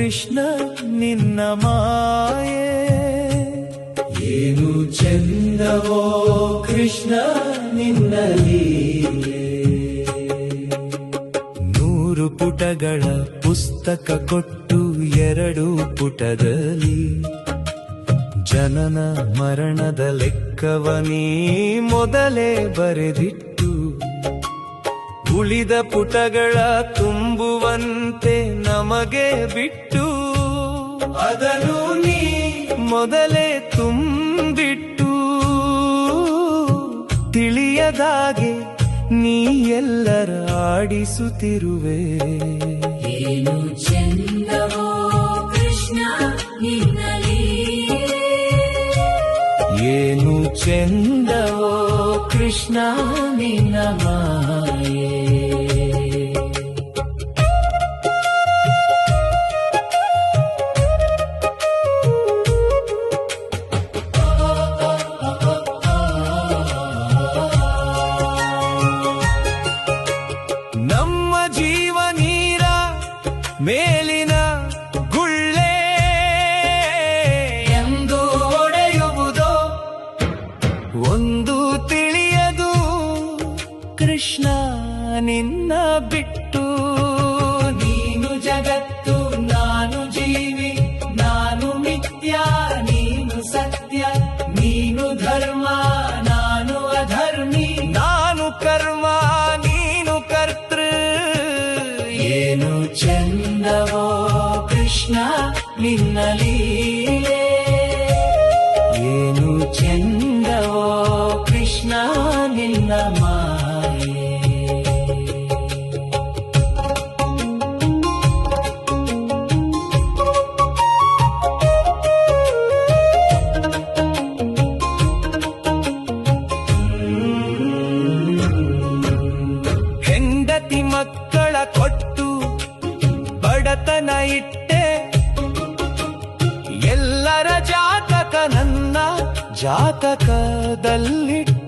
ಕೃಷ್ಣ ನಿನ್ನ ಮಾಯೆ. ಏನು ಚಂದವೋ ಕೃಷ್ಣ ನಿನ್ನ ಲೀಲೆ. 100 ಪುಟಗಳ ಪುಸ್ತಕ ಕೊಟ್ಟು 2 ಪುಟದಲ್ಲಿ ಜನನ ಮರಣದ ಲೆಕ್ಕವನೀ ಮೊದಲೇ ಬರೆದಿಟ್ಟು, ಉಳಿದ ಪುಟಗಳ ತುಂಬುವಂತೆ ನಮಗೆ ಬಿಟ್ಟು, ಅದನ್ನು ನೀ ಮೊದಲೇ ತುಂಬಿಟ್ಟು, ತಿಳಿಯದಾಗೆ ನೀ ಎಲ್ಲರ ಆಡಿಸುತ್ತಿರುವೆ. ಏನು ಚಂದವೋ ಕೃಷ್ಣ ನಿನ್ನ ಲೀಲೆ. ಏನು ಚಂದವೋ ಕೃಷ್ಣ ನಿನ್ನ ಮಾಯೆ. ನಮ್ಮ ಜೀವ ನೀರ ಮೇಲಿನ ಗುಳ್ಳೆ ಎಂದು ಒಡೆಯುವುದೋ ಒಂದು ತಿಳಿಯದು ಕೃಷ್ಣ ನಿನ್ನ ಬಿಟ್ಟು. ನೀನು ಜಗತ್ತು ನಾನು ಜೀವಿ, ನಾನು ಮಿಥ್ಯ ನೀನು ಸತ್ಯ, ನೀನು ಧರ್ಮ ನಾನು ಅಧರ್ಮಿ, ನಾನು ಕರ್ಮ ನೀನು ಕರ್ತೃ. ಏನು ಚಂದವೋ ಕೃಷ್ಣ ನಿನ್ನ ಲೀಲೆ. ಏನು ಚಂದವೋ ಕೃಷ್ಣ ನಿನ್ನ ಮಾಯೆ. ಹೆಂಡತಿ ಮಕ್ಕಳ ಕೊಟ್ಟು ಬಡತನ ಇಟ್ಟೆ, ಎಲ್ಲರ ಜಾತಕ ನನ್ನ ಜಾತಕದಲ್ಲಿಟ್ಟೆ.